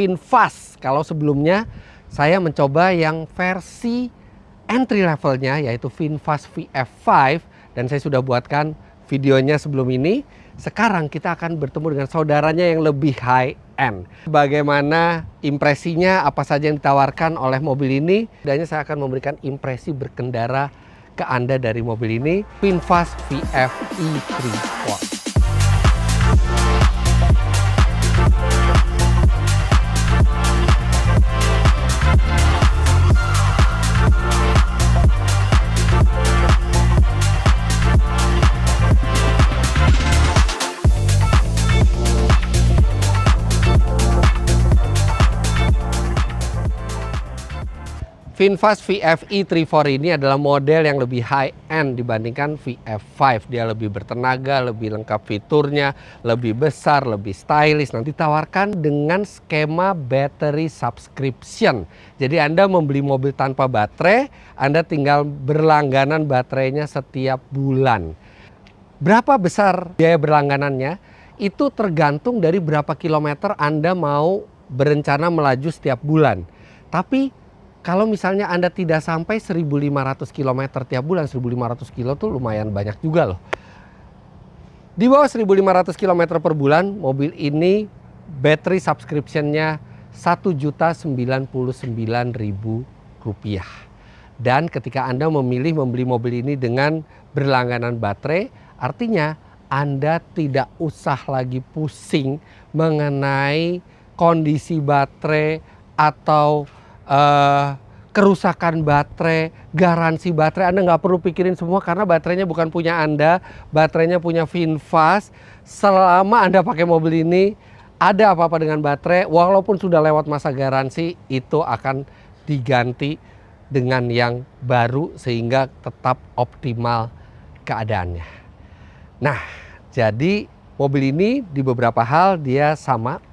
VinFast. Kalau sebelumnya saya mencoba yang versi entry levelnya yaitu VinFast VF5 dan saya sudah buatkan videonya sebelum ini. Sekarang kita akan bertemu dengan saudaranya yang lebih high end. Bagaimana impresinya, apa saja yang ditawarkan oleh mobil ini. Dan saya akan memberikan impresi berkendara ke Anda dari mobil ini, VinFast VF e-3 Sport. VinFast VF e-3 ini adalah model yang lebih high-end dibandingkan VF5. Dia lebih bertenaga, lebih lengkap fiturnya, lebih besar, lebih stylish. Nanti ditawarkan dengan skema battery subscription. Jadi Anda membeli mobil tanpa baterai, Anda tinggal berlangganan baterainya setiap bulan. Berapa besar biaya berlangganannya? Itu tergantung dari berapa kilometer Anda mau berencana melaju setiap bulan. Tapi kalau misalnya Anda tidak sampai 1.500 km tiap bulan, 1.500 kilo tuh lumayan banyak juga loh. Di bawah 1.500 km per bulan, mobil ini battery subscription-nya Rp1.099.000. Dan ketika Anda memilih membeli mobil ini dengan berlangganan baterai, artinya Anda tidak usah lagi pusing mengenai kondisi baterai atau kerusakan baterai, garansi baterai. Anda nggak perlu pikirin semua karena baterainya bukan punya Anda, baterainya punya VinFast. Selama Anda pakai mobil ini, ada apa-apa dengan baterai, walaupun sudah lewat masa garansi, itu akan diganti dengan yang baru sehingga tetap optimal keadaannya. Nah, jadi mobil ini di beberapa hal dia sama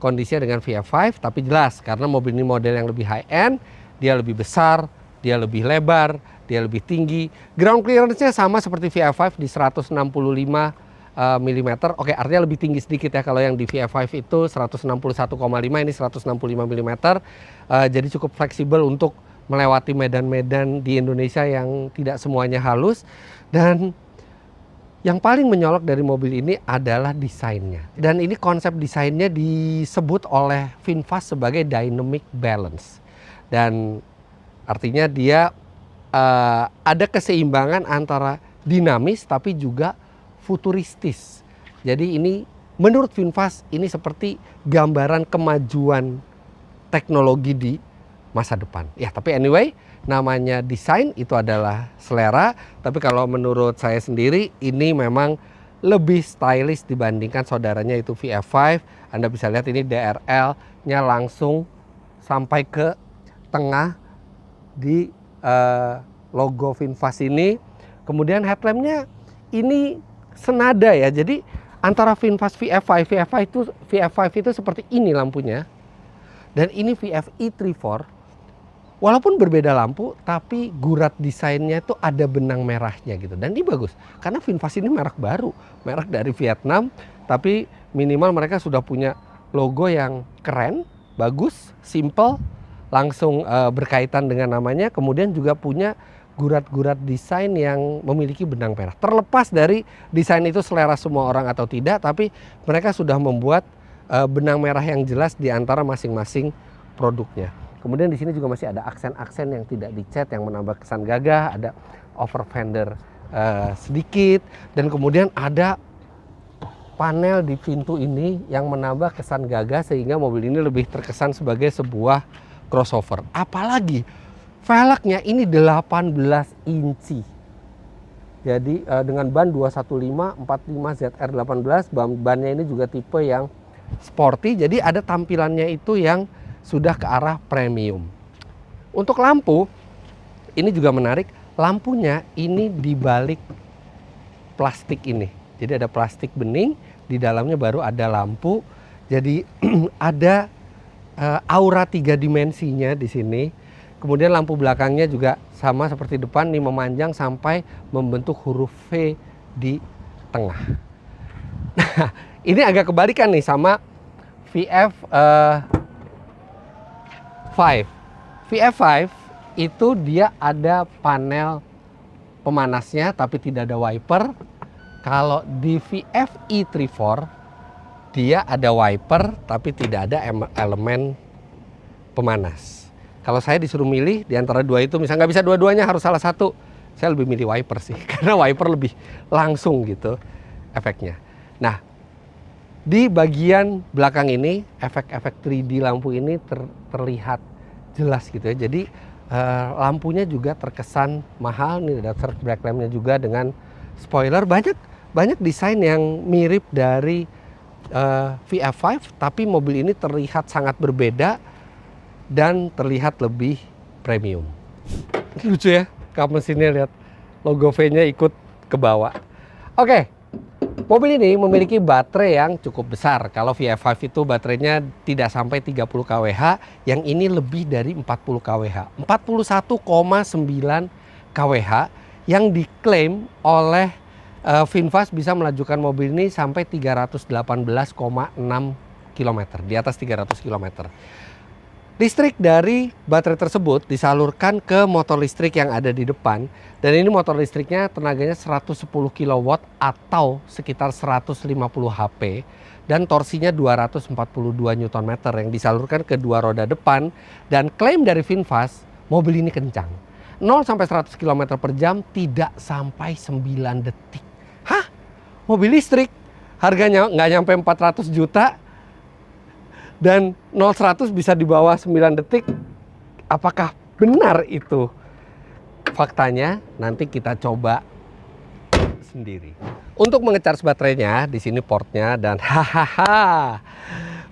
kondisinya dengan VF5, tapi jelas karena mobil ini model yang lebih high end, dia lebih besar, dia lebih lebar, dia lebih tinggi. Ground clearance-nya sama seperti VF5 di 165 mm. Oke, artinya lebih tinggi sedikit ya. Kalau yang di VF5 itu 161,5, ini 165 mm. Jadi cukup fleksibel untuk melewati medan-medan di Indonesia yang tidak semuanya halus. Dan yang paling menyolok dari mobil ini adalah desainnya. Dan ini konsep desainnya disebut oleh VinFast sebagai dynamic balance. Dan artinya dia ada keseimbangan antara dinamis tapi juga futuristis. Jadi ini menurut VinFast ini seperti gambaran kemajuan teknologi di masa depan. Ya, tapi anyway, namanya desain itu adalah selera, tapi kalau menurut saya sendiri ini memang lebih stylish dibandingkan saudaranya itu VF5. Anda bisa lihat ini DRL-nya langsung sampai ke tengah di logo VinFast ini. Kemudian headlamp-nya ini senada ya. Jadi antara VinFast VF5 itu seperti ini lampunya. Dan ini VF e-3 walaupun berbeda lampu, tapi gurat desainnya itu ada benang merahnya gitu. Dan ini bagus, karena VinFast ini merek baru, merek dari Vietnam. Tapi minimal mereka sudah punya logo yang keren, bagus, simple, langsung berkaitan dengan namanya. Kemudian juga punya gurat-gurat desain yang memiliki benang merah. Terlepas dari desain itu selera semua orang atau tidak, tapi mereka sudah membuat benang merah yang jelas di antara masing-masing produknya. Kemudian di sini juga masih ada aksen-aksen yang tidak dicat yang menambah kesan gagah, ada over fender sedikit, dan kemudian ada panel di pintu ini yang menambah kesan gagah sehingga mobil ini lebih terkesan sebagai sebuah crossover. Apalagi velgnya ini 18 inci. Jadi dengan ban 215 45 ZR18, bannya ini juga tipe yang sporty, jadi ada tampilannya itu yang sudah ke arah premium. Untuk lampu, ini juga menarik. Lampunya ini dibalik plastik ini. Jadi ada plastik bening, di dalamnya baru ada lampu. Jadi ada aura 3 dimensinya di sini. Kemudian lampu belakangnya juga sama seperti depan, nih memanjang sampai membentuk huruf V di tengah. Nah, ini agak kebalikan nih sama VF VF5. VF5 itu dia ada panel pemanasnya tapi tidak ada wiper. Kalau di VF e34 dia ada wiper tapi tidak ada elemen pemanas. Kalau saya disuruh milih di antara dua itu, misalnya nggak bisa dua-duanya, harus salah satu, saya lebih milih wiper sih, karena wiper lebih langsung gitu efeknya. Nah, di bagian belakang ini efek-efek 3D lampu ini terlihat jelas gitu ya. Jadi lampunya juga terkesan mahal. Nih ada surf brake lampnya juga dengan spoiler. Banyak desain yang mirip dari VF5, tapi mobil ini terlihat sangat berbeda dan terlihat lebih premium. Lucu ya, kap mesinnya, lihat logo V-nya ikut ke bawah. Oke, mobil ini memiliki baterai yang cukup besar. Kalau VF5 itu baterainya tidak sampai 30 kWh, yang ini lebih dari 40 kWh. 41,9 kWh yang diklaim oleh VinFast bisa melajukan mobil ini sampai 318,6 km, di atas 300 km. Listrik dari baterai tersebut disalurkan ke motor listrik yang ada di depan, dan ini motor listriknya tenaganya 110 kW atau sekitar 150 HP dan torsinya 242 Nm yang disalurkan ke dua roda depan, dan klaim dari VinFast mobil ini kencang. 0 sampai 100 km per jam tidak sampai 9 detik. Hah? Mobil listrik harganya nggak nyampe 400 juta dan 0-100 bisa di bawah 9 detik. Apakah benar itu? Faktanya nanti kita coba sendiri. Untuk mengecharge baterainya, di sini portnya, dan hahaha,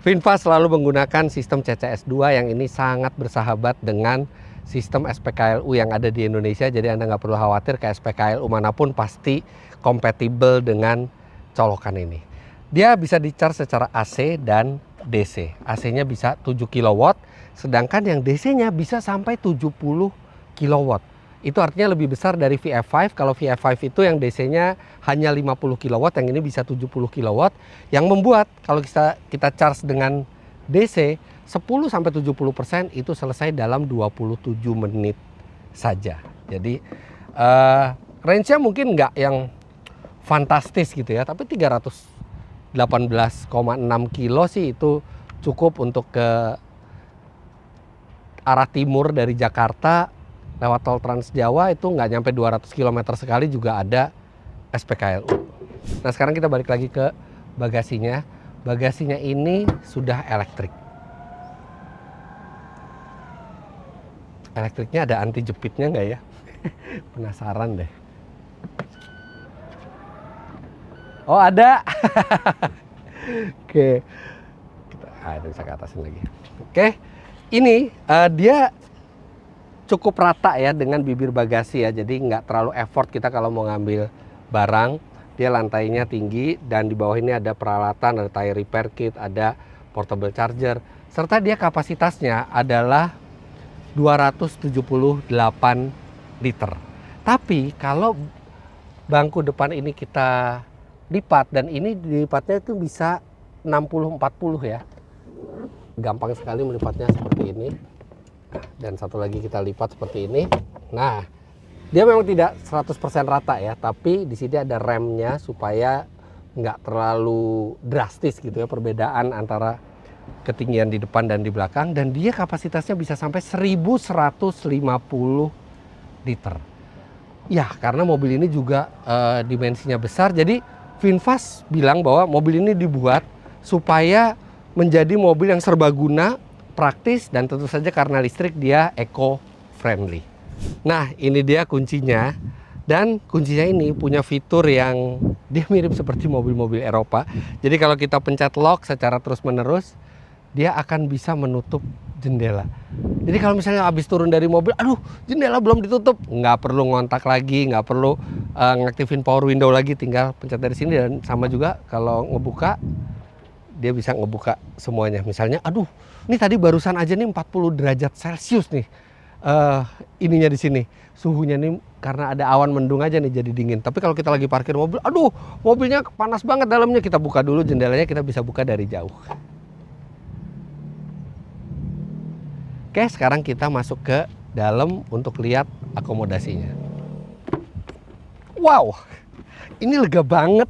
VinFast selalu menggunakan sistem CCS2 yang ini sangat bersahabat dengan sistem SPKLU yang ada di Indonesia. Jadi Anda nggak perlu khawatir, ke SPKLU manapun pasti kompatibel dengan colokan ini. Dia bisa di-charge secara AC dan DC. AC-nya bisa 7 kW, sedangkan yang DC-nya bisa sampai 70 kW. Itu artinya lebih besar dari VF5. Kalau VF5 itu yang DC-nya hanya 50 kW, yang ini bisa 70 kW. Yang membuat kalau kita charge dengan DC 10-70% itu selesai dalam 27 menit saja. Jadi range-nya mungkin nggak yang fantastis gitu ya, tapi 318,6 kilo sih itu cukup untuk ke arah timur dari Jakarta lewat tol Trans Jawa. Itu nggak nyampe 200 km sekali juga ada SPKLU. Nah, sekarang kita balik lagi ke bagasinya. Bagasinya ini sudah elektrik. Elektriknya ada anti jepitnya nggak ya? Penasaran deh. Oh, ada. Oke. Kita bisa ke atasin lagi. Oke. Ini dia cukup rata ya dengan bibir bagasi ya. Jadi nggak terlalu effort kita kalau mau ngambil barang. Dia lantainya tinggi dan di bawah ini ada peralatan, ada tire repair kit, ada portable charger. Serta dia kapasitasnya adalah 278 liter. Tapi kalau bangku depan ini kita lipat, dan ini dilipatnya itu bisa 60-40 ya. Gampang sekali melipatnya seperti ini. Dan satu lagi kita lipat seperti ini. Nah, dia memang tidak 100% rata ya, tapi di sini ada remnya supaya nggak terlalu drastis gitu ya perbedaan antara ketinggian di depan dan di belakang. Dan dia kapasitasnya bisa sampai 1150 liter. Ya, karena mobil ini juga dimensinya besar, jadi VinFast bilang bahwa mobil ini dibuat supaya menjadi mobil yang serbaguna, praktis, dan tentu saja karena listrik dia eco-friendly. Nah, ini dia kuncinya. Dan kuncinya ini punya fitur yang dia mirip seperti mobil-mobil Eropa. Jadi kalau kita pencet lock secara terus-menerus, dia akan bisa menutup jendela. Jadi kalau misalnya habis turun dari mobil, aduh jendela belum ditutup, nggak perlu ngontak lagi, nggak perlu ngaktifin power window lagi, tinggal pencet dari sini. Dan sama juga kalau ngebuka, dia bisa ngebuka semuanya. Misalnya, aduh ini tadi barusan aja nih 40 derajat Celcius nih ininya di sini. Suhunya nih karena ada awan mendung aja nih jadi dingin. Tapi kalau kita lagi parkir mobil, aduh mobilnya panas banget dalamnya, kita buka dulu jendelanya, kita bisa buka dari jauh. Oke, sekarang kita masuk ke dalam untuk lihat akomodasinya. Wow, ini lega banget.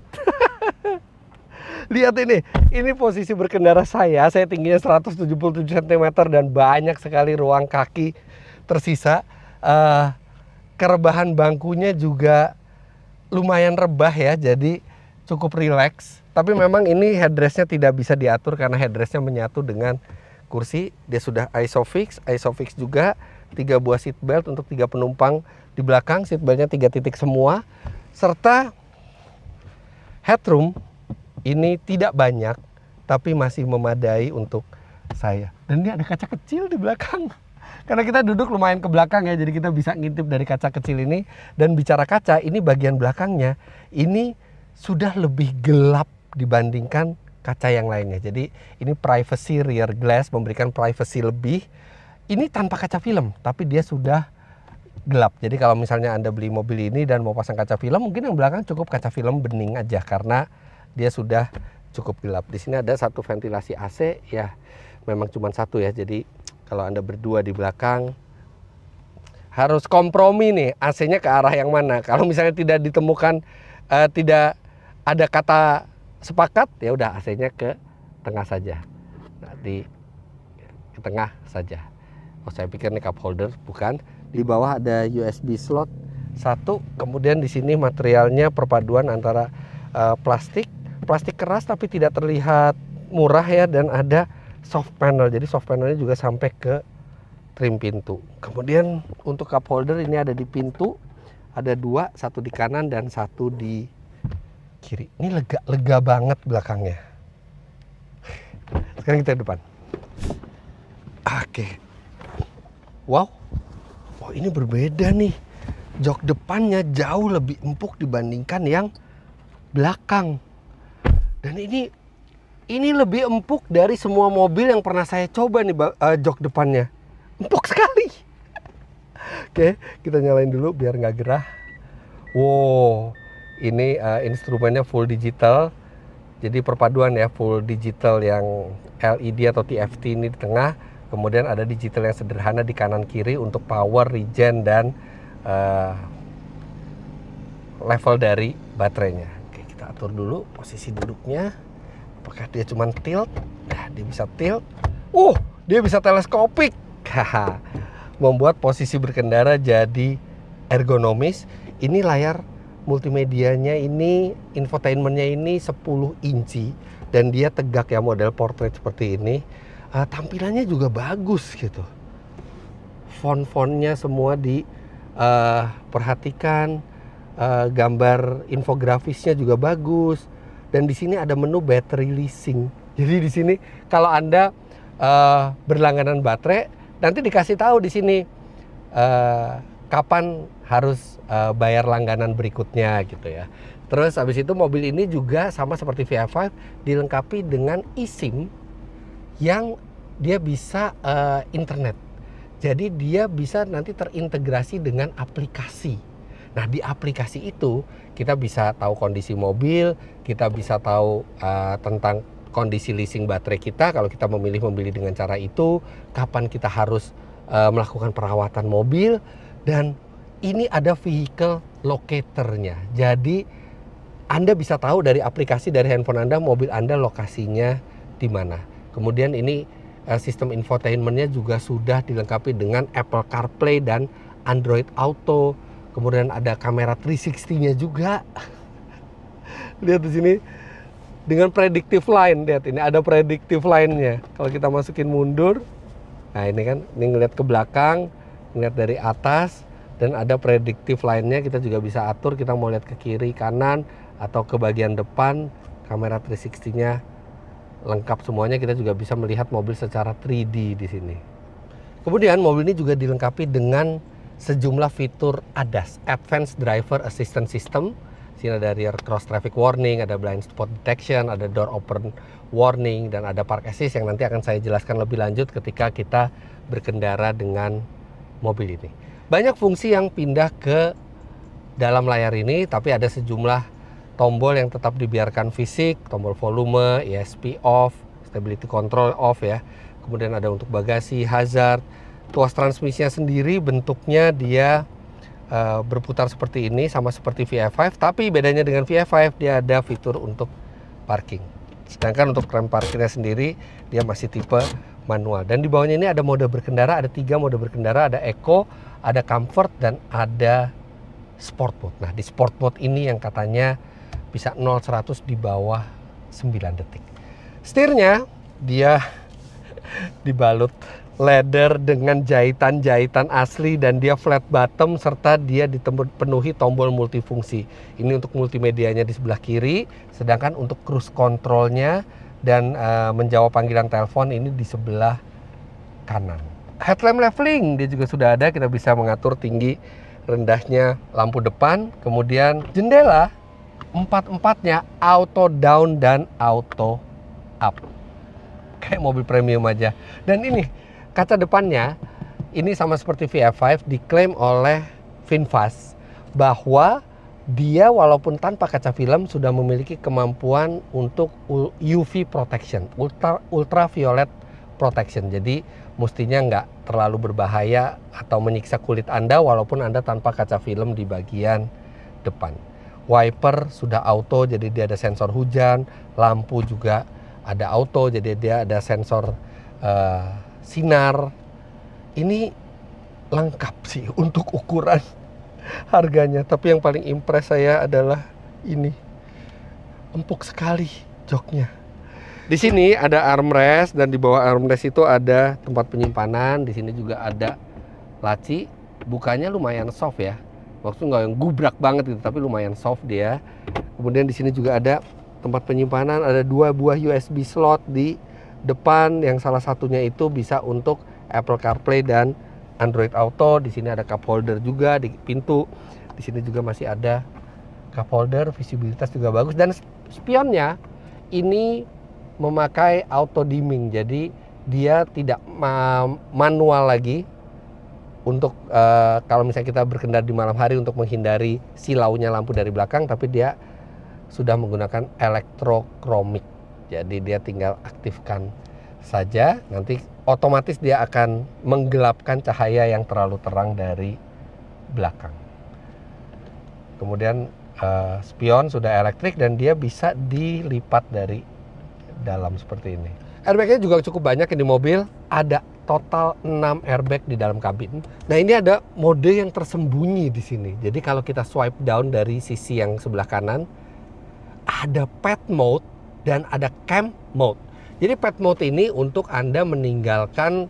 Lihat ini posisi berkendara saya tingginya 177 cm dan banyak sekali ruang kaki tersisa. Kerebahan bangkunya juga lumayan rebah ya, jadi cukup rileks. Tapi memang ini headrestnya tidak bisa diatur karena headrestnya menyatu dengan kursi. Dia sudah isofix juga, 3 buah seat belt untuk 3 penumpang di belakang. Seat beltnya 3 titik semua, serta headroom ini tidak banyak, tapi masih memadai untuk saya. Dan ini ada kaca kecil di belakang. Karena kita duduk lumayan ke belakang ya, jadi kita bisa ngintip dari kaca kecil ini. Dan bicara kaca, ini bagian belakangnya, ini sudah lebih gelap dibandingkan kaca yang lainnya. Jadi ini privacy rear glass, memberikan privacy lebih. Ini tanpa kaca film, tapi dia sudah gelap. Jadi kalau misalnya Anda beli mobil ini dan mau pasang kaca film, mungkin yang belakang cukup kaca film bening aja karena dia sudah cukup gelap. Di sini ada satu ventilasi AC ya, memang cuma satu ya. Jadi kalau Anda berdua di belakang harus kompromi nih, AC-nya ke arah yang mana. Kalau misalnya tidak ditemukan, tidak ada kata sepakat, ya udah AC-nya ke tengah saja. Nah, ke tengah saja. Oh, saya pikir ini cup holder, bukan. Di bawah ada USB slot 1. Kemudian di sini materialnya perpaduan antara plastik keras tapi tidak terlihat murah ya, dan ada soft panel. Jadi soft panelnya juga sampai ke trim pintu. Kemudian untuk cup holder ini ada di pintu, ada 2, satu di kanan dan satu di kiri. Ini lega banget belakangnya. Sekarang kita depan. Oke. Wow, ini berbeda nih. Jok depannya jauh lebih empuk dibandingkan yang belakang. Dan ini lebih empuk dari semua mobil yang pernah saya coba nih, jok depannya. Empuk sekali. Oke, kita nyalain dulu biar nggak gerah. Wow, ini instrumennya full digital. Jadi perpaduan ya, full digital yang LED atau TFT ini di tengah. Kemudian ada digital yang sederhana di kanan kiri untuk power, regen, dan level dari baterainya. Oke, kita atur dulu posisi duduknya. Apakah dia cuma tilt? Nah, dia bisa tilt. Dia bisa teleskopik. Membuat posisi berkendara jadi ergonomis. Ini layar multimedianya ini, infotainmentnya ini 10 inci. Dan dia tegak ya, model portrait seperti ini. Tampilannya juga bagus gitu. Font-fontnya semua diperhatikan. Gambar infografisnya juga bagus. Dan di sini ada menu battery leasing. Jadi di sini kalau Anda berlangganan baterai, nanti dikasih tahu di sini kapan harus bayar langganan berikutnya gitu ya. Terus habis itu mobil ini juga sama seperti VF5 dilengkapi dengan eSIM yang dia bisa internet. Jadi dia bisa nanti terintegrasi dengan aplikasi. Nah, di aplikasi itu kita bisa tahu kondisi mobil, kita bisa tahu tentang kondisi leasing baterai kita kalau kita memilih membeli dengan cara itu, kapan kita harus melakukan perawatan mobil, dan ini ada vehicle locatornya. Jadi Anda bisa tahu dari aplikasi dari handphone Anda, mobil Anda lokasinya di mana. Kemudian ini sistem infotainmentnya juga sudah dilengkapi dengan Apple CarPlay dan Android Auto. Kemudian ada kamera 360-nya juga. Lihat di sini dengan predictive line. Lihat ini ada predictive line-nya. Kalau kita masukin mundur, nah ini kan, ini ngeliat ke belakang, ngeliat dari atas, dan ada predictive line-nya. Kita juga bisa atur, kita mau lihat ke kiri, kanan, atau ke bagian depan. Kamera 360-nya lengkap semuanya. Kita juga bisa melihat mobil secara 3D di sini. Kemudian mobil ini juga dilengkapi dengan sejumlah fitur ADAS, Advanced Driver Assistance System. Sini ada rear cross traffic warning, ada blind spot detection, ada door open warning, dan ada park assist yang nanti akan saya jelaskan lebih lanjut ketika kita berkendara dengan mobil ini. Banyak fungsi yang pindah ke dalam layar ini, tapi ada sejumlah tombol yang tetap dibiarkan fisik, tombol volume, ESP off, stability control off ya. Kemudian ada untuk bagasi, hazard, Tuas transmisinya sendiri bentuknya dia berputar seperti ini, sama seperti VF5, tapi bedanya dengan VF5 dia ada fitur untuk parking. Sedangkan untuk rem parkirnya sendiri dia masih tipe manual. Dan di bawahnya ini ada mode berkendara, ada 3 mode berkendara, ada Eco, ada Comfort, dan ada Sport Mode. Nah, di Sport Mode ini yang katanya bisa 0-100 di bawah 9 detik. Setirnya dia dibalut leather dengan jahitan-jahitan asli, dan dia flat bottom serta dia dipenuhi tombol multifungsi. Ini untuk multimedianya di sebelah kiri, sedangkan untuk cruise controlnya dan menjawab panggilan telepon ini di sebelah kanan. Headlamp leveling dia juga sudah ada, kita bisa mengatur tinggi rendahnya lampu depan. Kemudian jendela empat-empatnya auto down dan auto up, kayak mobil premium aja. Dan ini kaca depannya ini sama seperti VF5 diklaim oleh VinFast bahwa dia walaupun tanpa kaca film sudah memiliki kemampuan untuk UV protection, ultraviolet protection. Jadi mestinya nggak terlalu berbahaya atau menyiksa kulit Anda walaupun Anda tanpa kaca film di bagian depan. Wiper sudah auto, jadi dia ada sensor hujan. Lampu juga ada auto, jadi dia ada sensor sinar. Ini lengkap sih untuk ukuran harganya. Tapi yang paling impress saya adalah ini, empuk sekali joknya. Di sini ada armrest, dan di bawah armrest itu ada tempat penyimpanan. Di sini juga ada laci. Bukanya lumayan soft ya. Maksudnya nggak yang gubrak banget gitu, tapi lumayan soft dia. Kemudian di sini juga ada tempat penyimpanan. Ada 2 buah USB slot di depan, yang salah satunya itu bisa untuk Apple CarPlay dan Android Auto. Di sini ada cup holder juga di pintu. Di sini juga masih ada cup holder, visibilitas juga bagus. Dan spionnya ini memakai auto dimming, jadi dia tidak manual lagi untuk kalau misalnya kita berkendara di malam hari untuk menghindari silaunya lampu dari belakang, tapi dia sudah menggunakan electrochromic. Jadi dia tinggal aktifkan saja, nanti otomatis dia akan menggelapkan cahaya yang terlalu terang dari belakang. Kemudian spion sudah elektrik dan dia bisa dilipat dari dalam seperti ini. Airbagnya juga cukup banyak di mobil, ada total 6 airbag di dalam kabin. Nah, ini ada mode yang tersembunyi di sini. Jadi kalau kita swipe down dari sisi yang sebelah kanan, ada pet mode dan ada camp mode. Jadi pet mode ini untuk Anda meninggalkan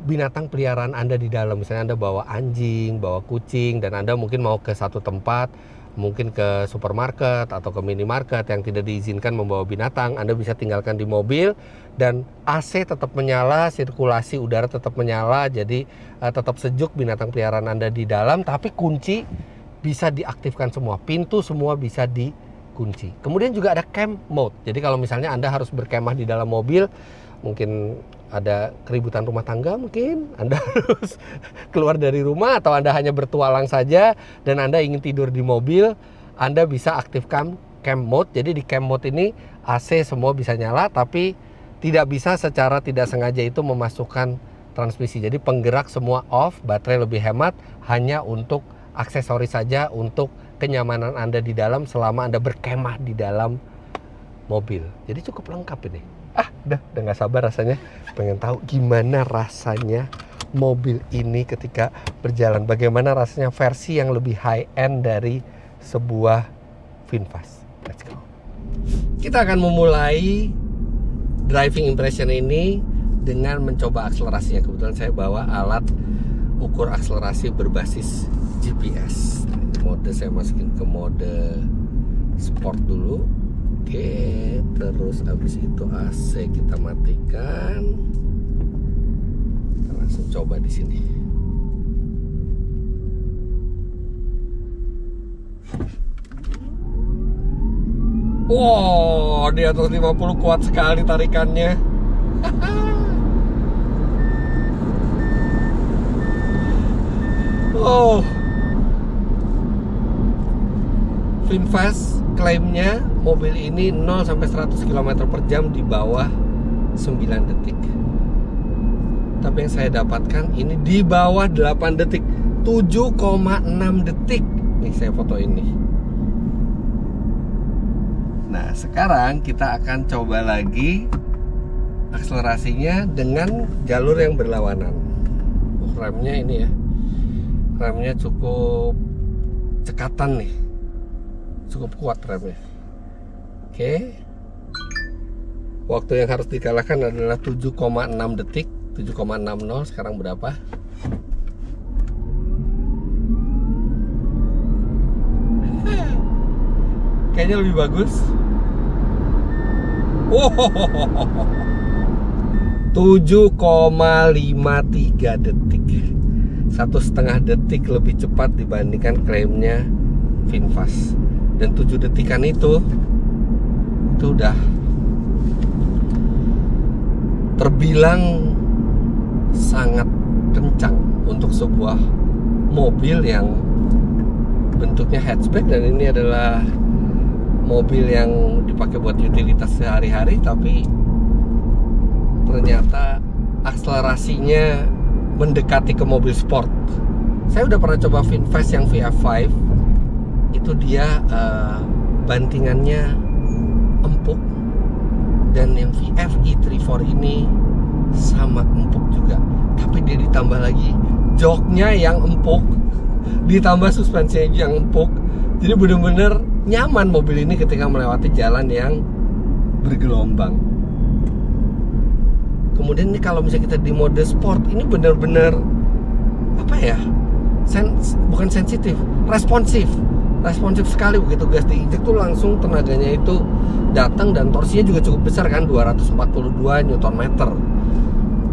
binatang peliharaan Anda di dalam. Misalnya Anda bawa anjing, bawa kucing, dan Anda mungkin mau ke satu tempat, mungkin ke supermarket atau ke minimarket yang tidak diizinkan membawa binatang, Anda bisa tinggalkan di mobil dan AC tetap menyala, sirkulasi udara tetap menyala, jadi tetap sejuk binatang peliharaan Anda di dalam, tapi kunci bisa diaktifkan semua, pintu semua bisa dikunci. Kemudian juga ada camp mode, jadi kalau misalnya Anda harus berkemah di dalam mobil, mungkin ada keributan rumah tangga, mungkin Anda harus keluar dari rumah, atau Anda hanya bertualang saja dan Anda ingin tidur di mobil, Anda bisa aktifkan camp mode. Jadi di camp mode ini AC semua bisa nyala, tapi tidak bisa secara tidak sengaja itu memasukkan transmisi. Jadi penggerak semua off, baterai lebih hemat, hanya untuk aksesoris saja untuk kenyamanan Anda di dalam selama Anda berkemah di dalam mobil. Jadi cukup lengkap ini. Udah gak sabar rasanya pengen tahu gimana rasanya mobil ini ketika berjalan, bagaimana rasanya versi yang lebih high end dari sebuah VinFast. Let's go. Kita akan memulai driving impression ini dengan mencoba akselerasinya. Kebetulan saya bawa alat ukur akselerasi berbasis GPS. Mode saya masukin ke mode sport dulu. Oke, terus habis itu AC kita matikan. Kita langsung coba di sini. Wow, di atas 50 kuat sekali tarikannya. Oh, VinFast klaimnya mobil ini 0-100 km per jam di bawah 9 detik. Tapi yang saya dapatkan ini di bawah 8 detik, 7,6 detik. Nih saya foto ini. Nah sekarang kita akan coba lagi akselerasinya dengan jalur yang berlawanan. Remnya ini ya, remnya cukup cekatan nih, cukup kuat remnya. Oke, waktu yang harus dikalahkan adalah 7,6 detik, 7,60. Sekarang berapa? Kayaknya lebih bagus. 7,53 detik, 1,5 detik lebih cepat dibandingkan klaimnya VinFast. Dan 7 detikan itu udah terbilang sangat kencang untuk sebuah mobil yang bentuknya hatchback, dan ini adalah mobil yang dipakai buat utilitas sehari-hari, tapi ternyata akselerasinya mendekati ke mobil sport. Saya udah pernah coba VinFast yang VF5, itu dia bantingannya empuk, dan yang VF e34 ini sama empuk juga, tapi dia ditambah lagi joknya yang empuk, ditambah suspensinya yang empuk. Jadi bener-bener nyaman mobil ini ketika melewati jalan yang bergelombang. Kemudian ini kalau misalnya kita di mode sport, ini bener-bener apa ya, bukan sensitif, responsif sekali. Begitu gas diinjek tuh langsung tenaganya itu datang, dan torsinya juga cukup besar kan, 242 Nm.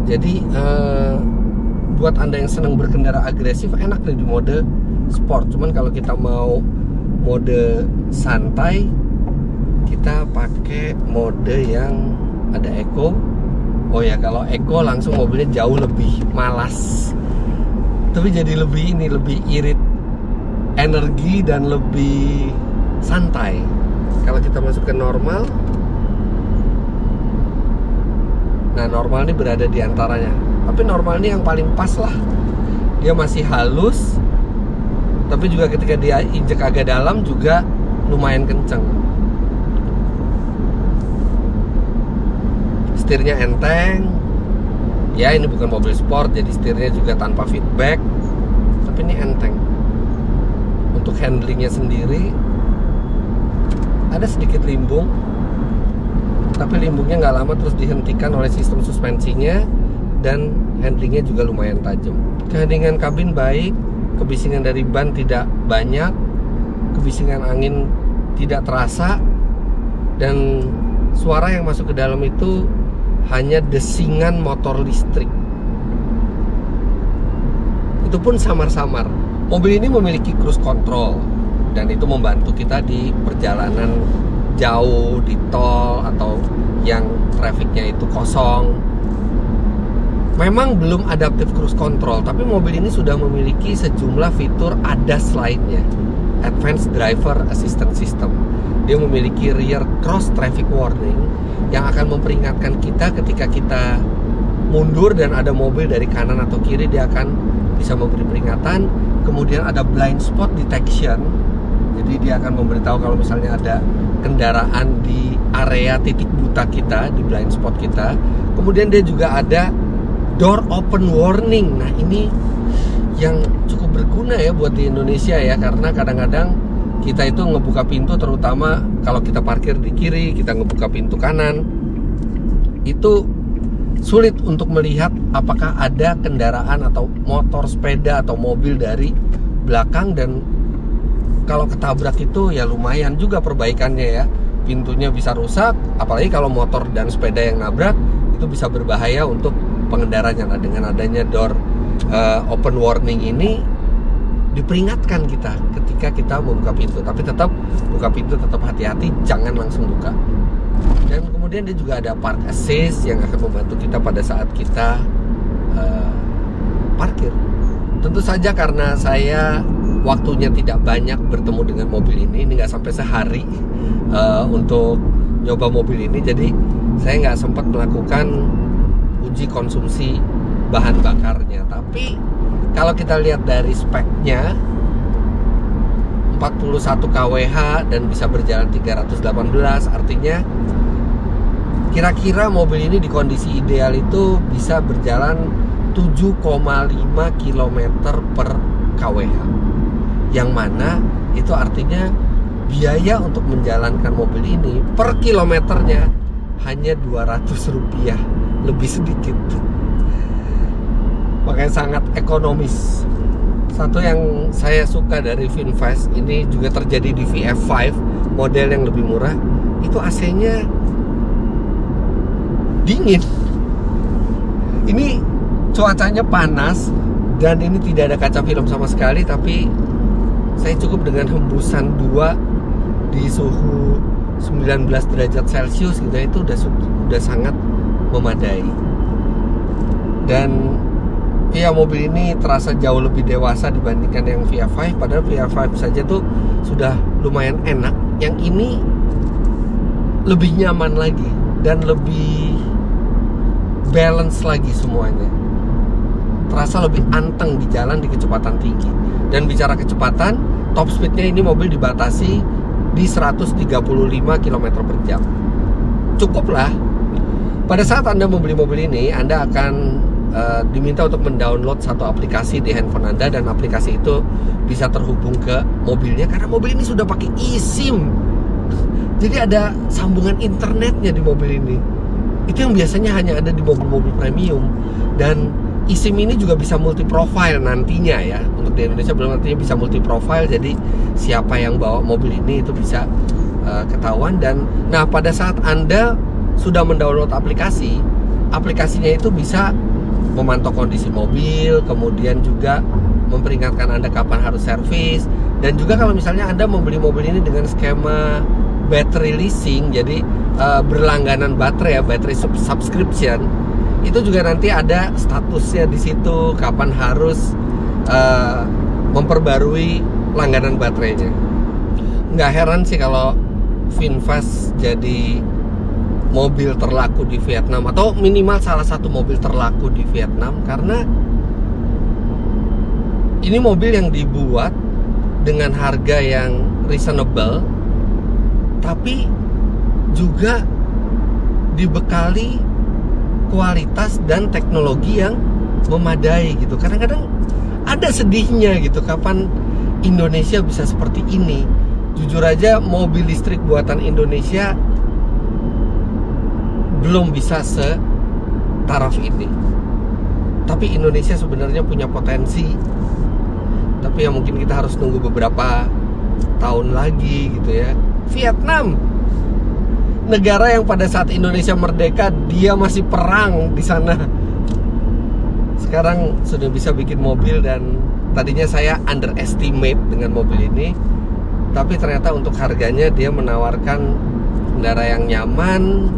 Jadi buat anda yang senang berkendara agresif, enak nih di mode sport. Cuman kalau kita mau mode santai, kita pakai mode yang ada eco. Oh ya, kalau eco langsung mobilnya jauh lebih malas, tapi jadi lebih irit energi dan lebih santai. Kalau kita masuk ke normal, nah normal ini berada di antaranya. Tapi normal ini yang paling pas lah. Dia masih halus, tapi juga ketika dia injek agak dalam juga lumayan kenceng. Setirnya enteng. Ya ini bukan mobil sport, jadi setirnya juga tanpa feedback, tapi ini enteng. Untuk handlingnya sendiri ada sedikit limbung, tapi limbungnya nggak lama terus dihentikan oleh sistem suspensinya, dan handlingnya juga lumayan tajam. Keheningan kabin baik, kebisingan dari ban tidak banyak, kebisingan angin tidak terasa, dan suara yang masuk ke dalam itu hanya desingan motor listrik. Itu pun samar-samar. Mobil ini memiliki cruise control, dan itu membantu kita di perjalanan jauh, di tol, atau yang trafiknya itu kosong. Memang belum adaptive cruise control, tapi mobil ini sudah memiliki sejumlah fitur ADAS lainnya, Advanced Driver Assistance System. Dia memiliki rear cross traffic warning yang akan memperingatkan kita ketika kita mundur dan ada mobil dari kanan atau kiri, dia akan bisa memberi peringatan. Kemudian ada blind spot detection, jadi dia akan memberitahu kalau misalnya ada kendaraan di area titik buta kita, di blind spot kita. Kemudian dia juga ada door open warning. Nah ini yang cukup berguna ya buat di Indonesia ya, karena kadang-kadang kita itu ngebuka pintu, terutama kalau kita parkir di kiri, kita ngebuka pintu kanan, itu sulit untuk melihat apakah ada kendaraan atau motor, sepeda, atau mobil dari belakang. Dan kalau ketabrak itu ya lumayan juga perbaikannya ya, pintunya bisa rusak, apalagi kalau motor dan sepeda yang nabrak, itu bisa berbahaya untuk pengendaranya. Nah dengan adanya door open warning ini, diperingatkan kita ketika kita membuka pintu, tapi tetap buka pintu, tetap hati-hati, jangan langsung buka. Dan kemudian dia juga ada park assist yang akan membantu kita pada saat kita parkir. Tentu saja karena saya waktunya tidak banyak bertemu dengan mobil ini nggak sampai sehari untuk nyoba mobil ini, jadi saya nggak sempat melakukan uji konsumsi bahan bakarnya. Tapi kalau kita lihat dari speknya 41 kWh dan bisa berjalan 318, artinya kira-kira mobil ini di kondisi ideal itu bisa berjalan 7,5 km per kWh. Yang mana itu artinya biaya untuk menjalankan mobil ini per kilometernya hanya Rp200, lebih sedikit. Makanya sangat ekonomis. Satu yang saya suka dari VinFast ini juga terjadi di VF5 model yang lebih murah, itu AC-nya dingin. Ini cuacanya panas dan ini tidak ada kaca film sama sekali, tapi saya cukup dengan hembusan 2 di suhu 19 derajat Celcius gitu, itu udah sangat memadai. Dan ya, mobil ini terasa jauh lebih dewasa dibandingkan yang VF5, padahal VF5 saja tuh sudah lumayan enak. Yang ini lebih nyaman lagi dan lebih balance lagi semuanya. Terasa lebih anteng di jalan di kecepatan tinggi. Dan bicara kecepatan, top speednya ini mobil dibatasi di 135 km per jam. Cukup lah. Pada saat Anda membeli mobil ini, Anda akan diminta untuk mendownload satu aplikasi di handphone Anda, dan aplikasi itu bisa terhubung ke mobilnya karena mobil ini sudah pakai eSIM. Jadi ada sambungan internetnya di mobil ini. Itu yang biasanya hanya ada di mobil-mobil premium. Dan eSIM ini juga bisa multi profile nantinya ya. Untuk di Indonesia belum, nantinya bisa multi profile. Jadi siapa yang bawa mobil ini itu bisa ketahuan. Dan nah, pada saat Anda sudah mendownload aplikasinya itu bisa memantau kondisi mobil, kemudian juga memperingatkan Anda kapan harus servis. Dan juga kalau misalnya Anda membeli mobil ini dengan skema battery leasing, jadi berlangganan baterai ya, battery subscription, itu juga nanti ada statusnya di situ, kapan harus memperbarui langganan baterainya. Nggak heran sih kalau VinFast jadi mobil terlaku di Vietnam, atau minimal salah satu mobil terlaku di Vietnam, karena ini mobil yang dibuat dengan harga yang reasonable, tapi juga dibekali kualitas dan teknologi yang memadai gitu. Kadang-kadang ada sedihnya gitu, kapan Indonesia bisa seperti ini. Jujur aja, mobil listrik buatan Indonesia belum bisa setaraf ini. Tapi Indonesia sebenarnya punya potensi. Tapi ya mungkin kita harus nunggu beberapa tahun lagi gitu ya. Vietnam, negara yang pada saat Indonesia merdeka dia masih perang di sana, sekarang sudah bisa bikin mobil. Dan tadinya saya underestimate dengan mobil ini, tapi ternyata untuk harganya dia menawarkan kendaraan yang nyaman,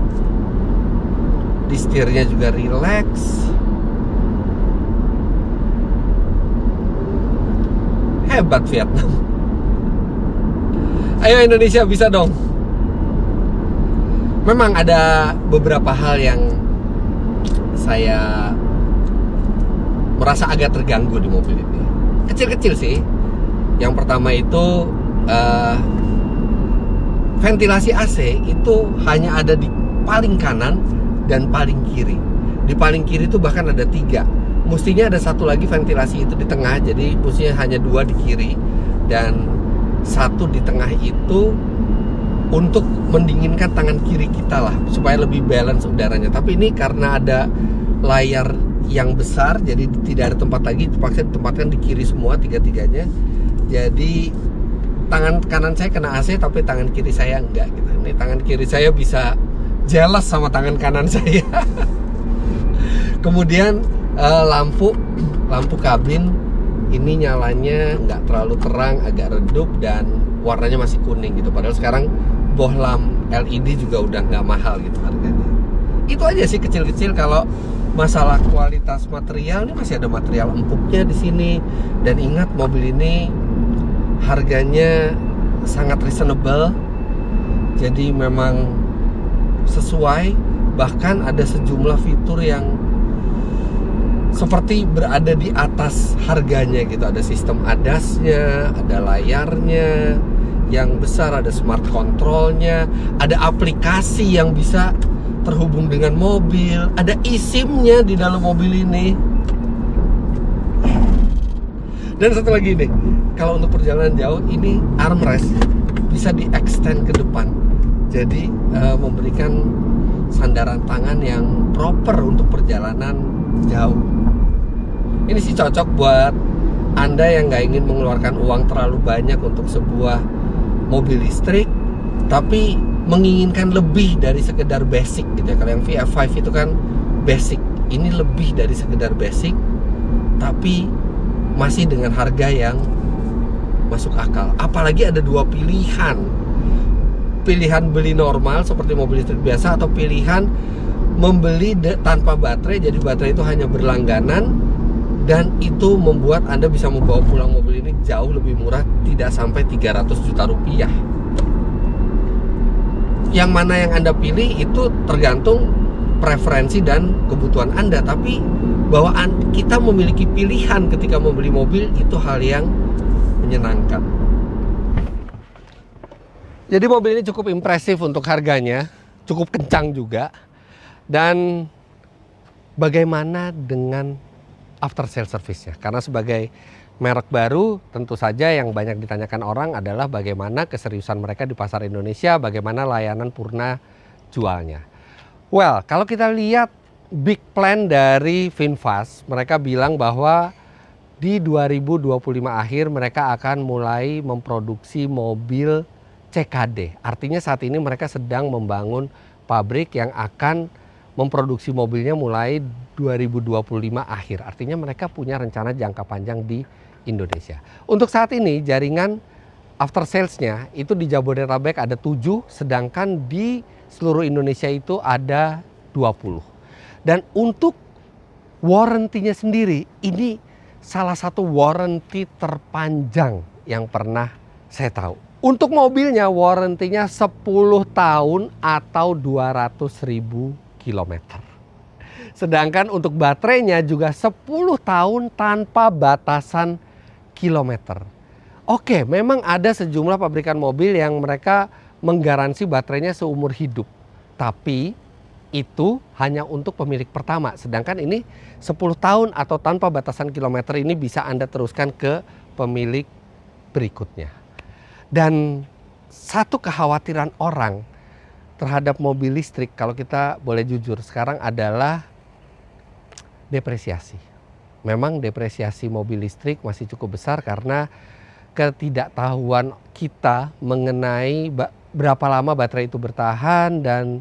di setirnya juga relax. Hebat Vietnam. Ayo Indonesia, bisa dong. Memang ada beberapa hal yang saya merasa agak terganggu di mobil ini. Kecil-kecil sih. Yang pertama itu ventilasi AC itu hanya ada di paling kanan dan paling kiri. Di paling kiri itu bahkan ada 3. Mestinya ada satu lagi ventilasi itu di tengah. Jadi mestinya hanya 2 di kiri dan 1 di tengah itu untuk mendinginkan tangan kiri kita lah, supaya lebih balance udaranya. Tapi ini karena ada layar yang besar, jadi tidak ada tempat lagi, terpaksa ditempatkan di kiri semua, 3-3-nya. Jadi tangan kanan saya kena AC, tapi tangan kiri saya enggak gitu. Ini tangan kiri saya bisa jelas sama tangan kanan saya. Kemudian lampu kabin ini nyalanya nggak terlalu terang, agak redup, dan warnanya masih kuning gitu. Padahal sekarang bohlam LED juga udah nggak mahal gitu harganya. Itu aja sih kecil-kecil. Kalau masalah kualitas material, ini masih ada material empuknya di sini. Dan ingat, mobil ini harganya sangat reasonable, jadi memang sesuai. Bahkan ada sejumlah fitur yang seperti berada di atas harganya gitu. Ada sistem ADAS-nya, ada layarnya yang besar, ada smart control-nya, ada aplikasi yang bisa terhubung dengan mobil, ada eSIM-nya di dalam mobil ini. Dan satu lagi nih, kalau untuk perjalanan jauh ini armrest bisa di-extend ke depan. Jadi memberikan sandaran tangan yang proper untuk perjalanan jauh. Ini sih cocok buat Anda yang nggak ingin mengeluarkan uang terlalu banyak untuk sebuah mobil listrik, tapi menginginkan lebih dari sekedar basic gitu ya. Kalau yang VF5 itu kan basic, ini lebih dari sekedar basic, tapi masih dengan harga yang masuk akal. Apalagi ada dua pilihan. Pilihan beli normal seperti mobil listrik biasa, atau pilihan membeli tanpa baterai. Jadi baterai itu hanya berlangganan, dan itu membuat Anda bisa membawa pulang mobil ini jauh lebih murah, tidak sampai 300 juta rupiah. Yang mana yang Anda pilih itu tergantung preferensi dan kebutuhan Anda. Tapi bahwa kita memiliki pilihan ketika membeli mobil itu hal yang menyenangkan. Jadi mobil ini cukup impresif untuk harganya, cukup kencang juga. Dan bagaimana dengan after sale service-nya? Karena sebagai merek baru, tentu saja yang banyak ditanyakan orang adalah bagaimana keseriusan mereka di pasar Indonesia, bagaimana layanan purna jualnya. Well, kalau kita lihat big plan dari VinFast, mereka bilang bahwa di 2025 akhir mereka akan mulai memproduksi mobil CKD. Artinya saat ini mereka sedang membangun pabrik yang akan memproduksi mobilnya mulai 2025 akhir. Artinya mereka punya rencana jangka panjang di Indonesia. Untuk saat ini jaringan after sales-nya itu di Jabodetabek ada 7, sedangkan di seluruh Indonesia itu ada 20. Dan untuk warranty-nya sendiri, ini salah satu warranty terpanjang yang pernah saya tahu. Untuk mobilnya warranty-nya 10 tahun atau 200.000 kilometer. Sedangkan untuk baterainya juga 10 tahun tanpa batasan kilometer. Oke, memang ada sejumlah pabrikan mobil yang mereka menggaransi baterainya seumur hidup. Tapi itu hanya untuk pemilik pertama. Sedangkan ini 10 tahun atau tanpa batasan kilometer ini bisa Anda teruskan ke pemilik berikutnya. Dan satu kekhawatiran orang terhadap mobil listrik, kalau kita boleh jujur sekarang, adalah depresiasi. Memang depresiasi mobil listrik masih cukup besar karena ketidaktahuan kita mengenai berapa lama baterai itu bertahan dan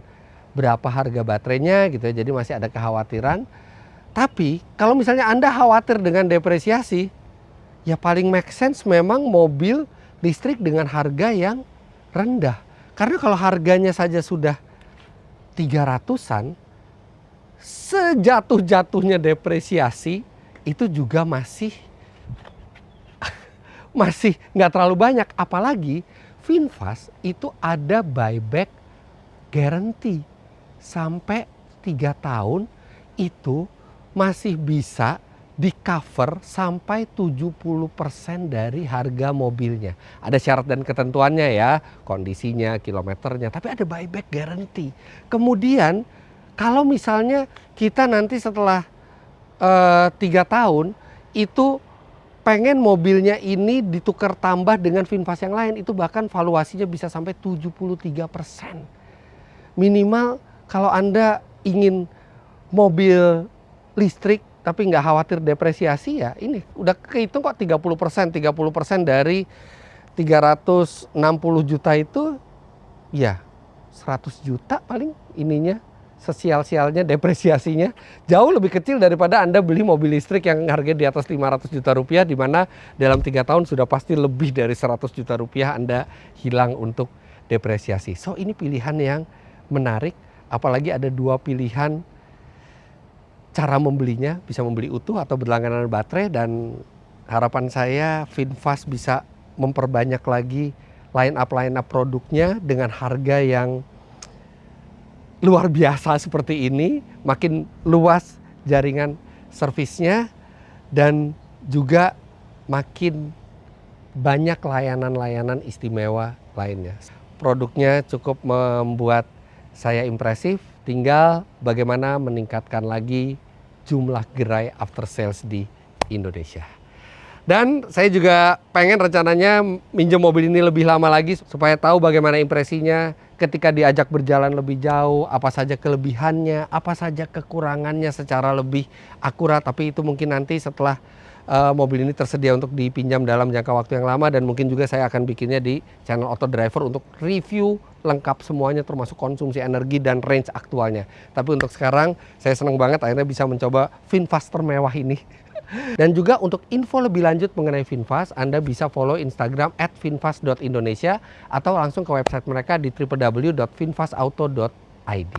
berapa harga baterainya gitu ya. Jadi masih ada kekhawatiran. Tapi kalau misalnya Anda khawatir dengan depresiasi, ya paling make sense memang mobil listrik dengan harga yang rendah. Karena kalau harganya saja sudah 300-an, sejatuh-jatuhnya depresiasi itu juga masih nggak terlalu banyak. Apalagi VinFast itu ada buyback guarantee. Sampai 3 tahun itu masih bisa di cover sampai 70% dari harga mobilnya. Ada syarat dan ketentuannya ya, kondisinya, kilometernya, tapi ada buyback guarantee. Kemudian kalau misalnya kita nanti setelah 3 tahun itu pengen mobilnya ini ditukar tambah dengan VinFast yang lain, itu bahkan valuasinya bisa sampai 73%. Minimal kalau Anda ingin mobil listrik tapi nggak khawatir depresiasi, ya ini udah kehitung kok 30%. 30% dari 360 juta itu ya 100 juta paling ininya, sesial-sialnya, depresiasinya. Jauh lebih kecil daripada Anda beli mobil listrik yang harganya di atas 500 juta rupiah, di mana dalam 3 tahun sudah pasti lebih dari 100 juta rupiah Anda hilang untuk depresiasi. So ini pilihan yang menarik, apalagi ada 2 pilihan cara membelinya, bisa membeli utuh atau berlangganan baterai. Dan harapan saya VinFast bisa memperbanyak lagi line up produknya dengan harga yang luar biasa seperti ini. Makin luas jaringan servisnya, dan juga makin banyak layanan-layanan istimewa lainnya. Produknya cukup membuat saya impresif, tinggal bagaimana meningkatkan lagi jumlah gerai after sales di Indonesia. Dan saya juga pengen rencananya minjem mobil ini lebih lama lagi supaya tahu bagaimana impresinya ketika diajak berjalan lebih jauh, apa saja kelebihannya, apa saja kekurangannya secara lebih akurat. Tapi itu mungkin nanti setelah mobil ini tersedia untuk dipinjam dalam jangka waktu yang lama, dan mungkin juga saya akan bikinnya di channel Auto Driver untuk review lengkap semuanya termasuk konsumsi energi dan range aktualnya. Tapi untuk sekarang saya senang banget akhirnya bisa mencoba VinFast termewah ini. Dan juga untuk info lebih lanjut mengenai VinFast, Anda bisa follow Instagram @vinfast.indonesia atau langsung ke website mereka di www.vinfastauto.id.